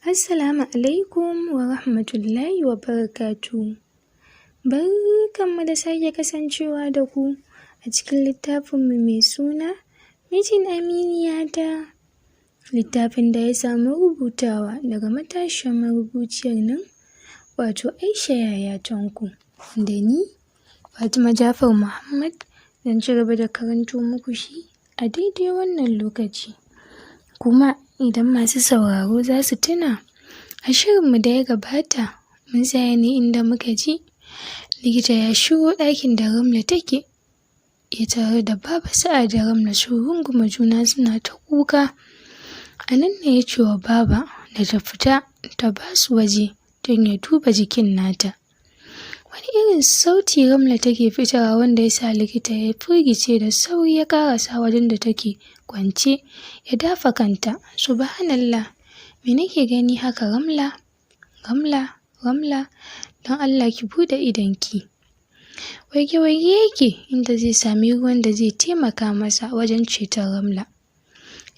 Assalamu alaikum wa rahmatullahi wa barakatuhu. Barkanmu da sake kasancewa da ku a cikin littafinmu mai suna Mijin Aminiyata. Littafin da ya samu rubutawa daga matashiyar marubuciyar nan wato Aisha Yaya Tanko. Da ni Fatima Jafar Muhammad zan ci gaba da karanto muku shi a daidai wannan lokaci. Kuma idan masu sauraro za su tuna, a shirinmu da ya gabata mun tsaya ne inda muka ji likita ya shigo ɗakin da Ramla take, ya tare da Baba Sa'a da Ramla su runguma juna suna ta kuka. A nan ne ya ce wa Baba da ta fita ta ba su waje don ya duba jikin nata. Wani irin sauti Ramla take fitarwa wanda ya sa likita ya firgice da sauri ya karasa wajen da take kwance ya dafa kanta. Subhanallah, me nake gani haka Ramla? Ramla, don Allah ki bude idonki. Waige-waige yake inda zai sami ruwan da zai taimaka masa wajen ceton Ramla.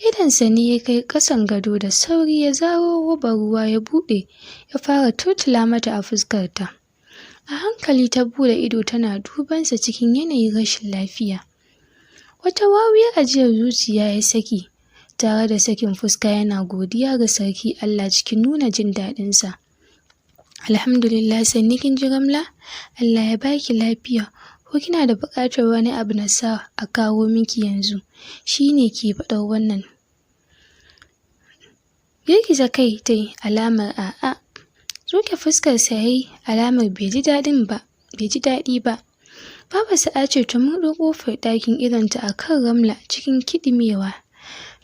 Idonsa ne ya kai ƙasan gado da sauri ya zaro robar ruwa ya buɗe ya fara turtula mata a fuskarta. A hankali ta bude ido tana dubansa cikin yanayin rashin lafiya. Wata wawuyar ajiyar zuciya ya saki, tare da sakin fuska yana godiya ga sarki Allah cikin nuna jin daɗinsa. Alhamdulillah, sanni kin ji Ramla? Allah ya baki lafiya. Ko kina da buƙatar wani abu na sa a kawo miki yanzu? Shi ne ke faɗar wannan. Girgiza kai ta yi alamar a'a. Tsoke fuskarsa ya yi alamar bai ji daɗi ba. Baba Sa'a ce ta murɗo ƙofar ɗakin idonta a kan Ramla cikin kiɗimewa.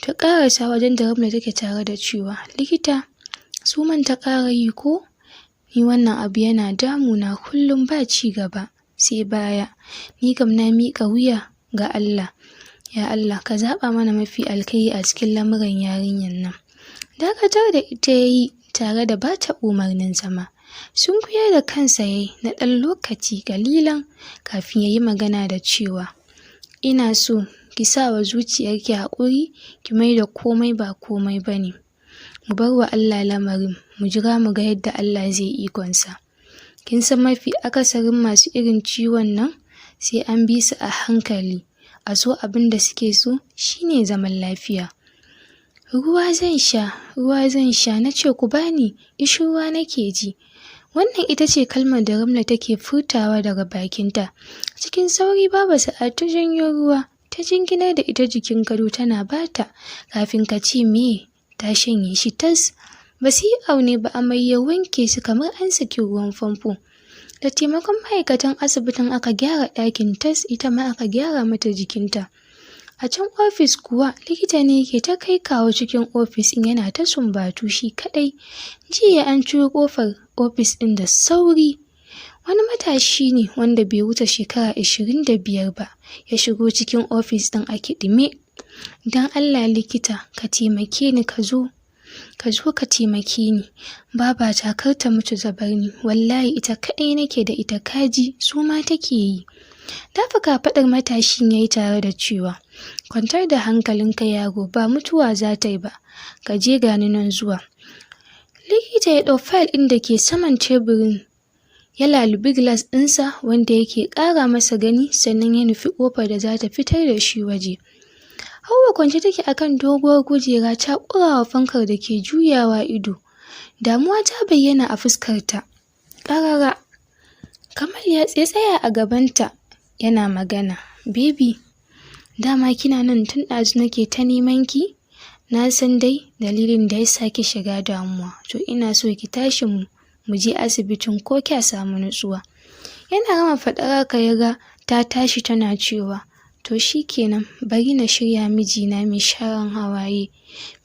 Ta ƙarasa wajen da Ramla take tare da cewa, likita, suman ta ƙara yi ko? Ni wannan abu yana damuna kullum ba ci gaba, sai baya. Ni kam na miƙa wuya ga Allah. Ya Allah, ka zaɓa mana mafi alkhairi a cikin lamuran yarinyar nan. Dakatar da ita ya yi tare da ba ta umarnin zama. Sun kuyar da kansa ya yi na ɗan lokaci ƙalilan kafin ya yi magana da cewa, ina so ki sa wa zuciyarki haƙuri, ki mai da komai ba komai ba ne. Mu bar wa Allah lamarin, mu jira mu ga yadda Allah zai ikonsa. Kin san mafi akasarin masu irin ciwon nan sai an bi su a hankali, a so abin da suke so shine zaman lafiya. Ruwa zan sha, na ce ku bani, ishirwa nake ji. Wannan ita ce kalmar da Ramla take furtawa daga bakinta. Cikin sauri Baba Sa'a ta janyo ruwa, ta jinginar da ita jikin gado tana bata, kafin ka ce me ta shanye shi tas. Ba su yi aune ba, amai ya wanke su kamar an saki ruwan famfo. Da taimakon ma'aikatan asibitin aka gyara ɗakin tas, ita ma aka gyara mata jikinta. A can ofis kuwa likita ne yake ta kai kawo cikin ofis ɗin yana ta sumbatu shi kaɗai. Jiya an ciro ƙofar ofis ɗin da sauri. Wani matashi ne wanda bai wuce shekara 25 ba ya shigo cikin ofis ɗin a kiɗime. Don Allah likita, ka taimake ni, ka zo ka taimake ni. Babata kar ta mutu ta bar ni, wallahi ita kaɗai nake da ita, kaji su ma take yi. Dafa kafaɗar matashin ya yi tare da cewa, kwantar da hankalinka yaro, ba mutuwa za ta yi ba, ka je gani nan zuwa. Likita ya ɗau fayil ɗin da ke saman teburin, ya lalubi gilas ɗinsa wanda yake ƙara masa gani, sannan ya nufi ƙofar da za ta fitar da shi waje. Hauwa kwance take akan doguwar kujera ta ƙurawa fankar da ke juyawa ido. Damuwa ta bayyana a fuskarta ƙarara. Kamal ya tsaya a gabanta yana magana. Baby, dama kina nan tun ɗazu nake ta neman ki? Na san dai dalilin da ya sa ki shiga damuwa, to ina so ki tashi mu je asibitin ko kya samu nutsuwa. Yana gama faɗar haka ya ga ta tashi tana cewa, to shi kenan, bari na shirya mijina mai sharan hawaye.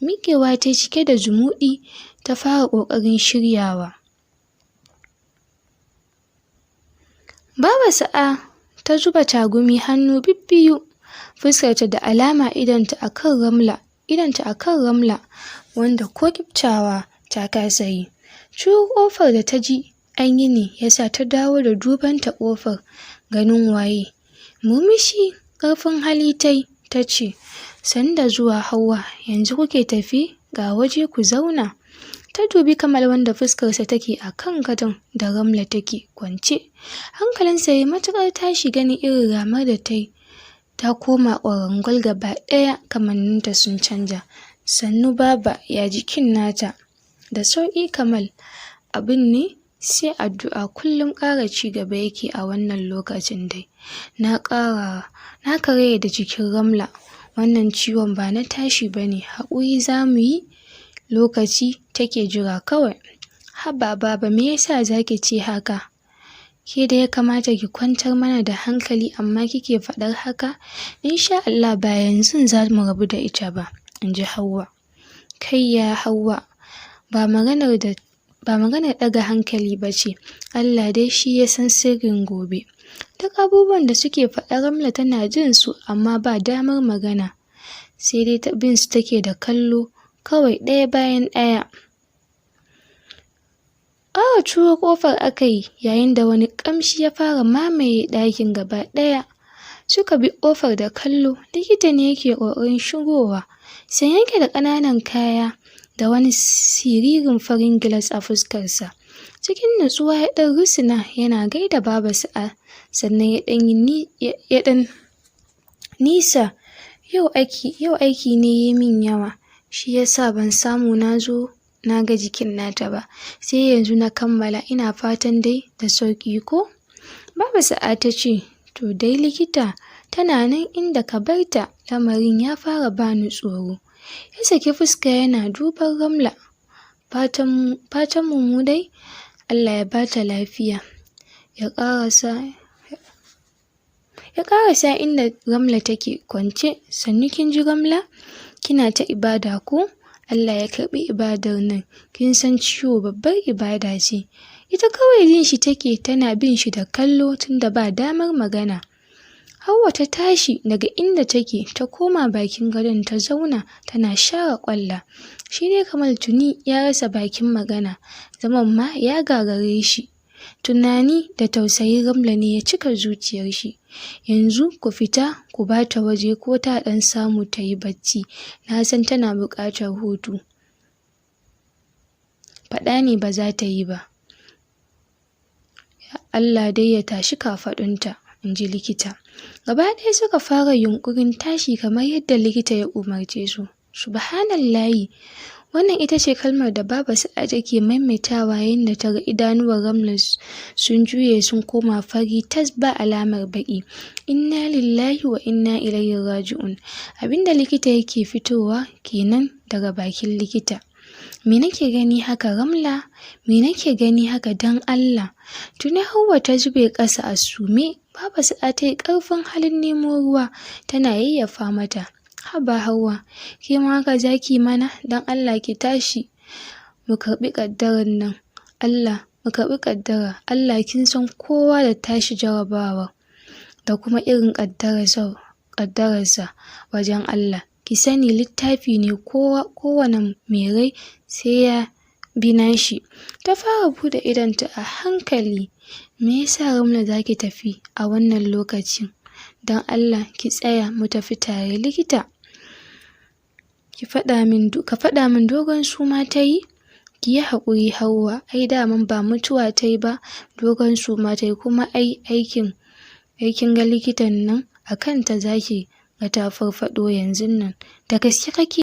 Miƙewa ta cike da zumuɗi ta fara ƙoƙarin shiryawa. Baba Sa'a ta zuba tagumi hannu bibbiyu, fuskarta da alama idonta akan Ramla wanda ko kiftawa ta kasa yi. Ciro ƙofar da ta ji an yi ne ya sa ta dawo da dubanta ƙofar ganin waye. Murmushi ƙarfin hali ta ce, sanda zuwa Hauwa, yanzu kuke tafi? Ga waje ku zauna. Ta dubi Kamal wanda fuskarsa take a kan gadon da Ramla take kwance. Hankalinsa ya matuƙar tashi ganin irin ramar da ta yi. Ta koma ƙwarangwal gaba ɗaya, kamanninta sun canja. Sannu baba, ya jikin nata? Da sauƙi Kamal. Abin ne sai addu'a, kullum ƙara ci gaba yake a wannan lokacin dai. Na karaya da jikin Ramla. Wannan ciwon ba na tashi ba ne, haƙuri za mu yi, lokaci take jira kawai. Haba baba, me yasa za ki ce haka? Ke da ya kamata ki kwantar mana da hankali amma kike faɗar haka? Insha Allah ba yanzu za mu rabu da ita ba, in ji Hauwa. Kai ya Hauwa, ba maganar ɗaga hankali ba ce, Allah dai shi ya san sirrin gobe. Duk abubuwan da suke faɗa Ramla tana jin su amma ba damar magana, sai dai ta bin su take da kallo kawai ɗaya bayan ɗaya. Ƙara ciro ƙofar aka yi yayin da wani ƙamshi ya fara mamaye ɗakin gaba ɗaya. Suka bi ƙofar da kallo, likita ne yake ƙoƙarin shigowa, sai yake da ƙananan kaya da wani siririn farin gilas a fuskarsa. Cikin nutsuwa ya ɗan rusuna yana gaida Baba Sa'a, sannan ya ɗan nisa. Yau aiki ne ya min yawa, shi yasa ban samu na zo na ga jikin nata ba, sai yanzu na kammala, ina fatan dai da sauƙi ko? Baba Sa'a ta ce, to dai likita, tana nan inda ka barta, lamarin ya fara bani tsoro. Ya saki fuska yana duban Ramla. Fatan mu dai Allah ya bata lafiya. Ya ƙarasa inda Ramla take kwance. Sannu kin ji Ramla? Kina ta ibada ko? Allah ya karɓi ibadar nan. Kin san ciwo babbar ibada ce. Ita kawai jin shi take, tana bin shi da kallo tunda ba damar magana. Hauwa ta tashi daga inda take, ta koma bakin gadon ta zauna tana share ƙwalla. Shi dai Kamal tuni ya rasa bakin magana, zaman ma ya gagare shi. Tunani da tausayin Ramla ne ya cika zuciyar shi. Yanzu ku fita ku bata waje ko ta ɗan samu ta yi bacci, na san tana buƙatar hutu. Faɗa ne ba za ta yi ba. Allah dai ya tashi kafaɗunta, in ji likita. Gaba ɗaya suka fara yunƙurin tashi kamar yadda likita ya umarce su. Subhanallahi, wannan ita ce kalmar da Baba Sa'a take maimaitawa yayin da ta ga idanuwar Ramla sun juye sun koma fari tas ba alamar baƙi. Inna lillahi wa inna ilaihi raji'un. Abinda likita yake fitowa kenan daga bakin likita. Me nake gani haka Ramla? Me nake gani haka dan Allah? Tuni Hauwa ta zube ƙasa a sume. Baba Sa'a ta yi ƙarfin halin nemo ruwa tana yayyafa mata. Haba Hauwa, ke ma haka zaki mana? Dan Allah ki tashi. Mu karɓi ƙaddarar nan. Mu karɓi ƙaddara. Allah kin san kowa da tashi jarabawa da kuma irin ƙaddararsa wajen Allah. Ki sani littafi ne kowane mai rai sai ya bi nashi. Ta fara buɗe idonta a hankali. Me yasa Ramla za ki tafi a wannan lokacin? Don Allah ki tsaya mu tafi tare likita. Ka faɗa min dogon suma ta yi? Ki yi haƙuri Hauwa, ai daman ba mutuwa ta yi ba, dogon suma ta yi kuma ai aikin ga likitan nan a kanta za ki ga ta farfaɗo yanzun nan. Da gaske kake?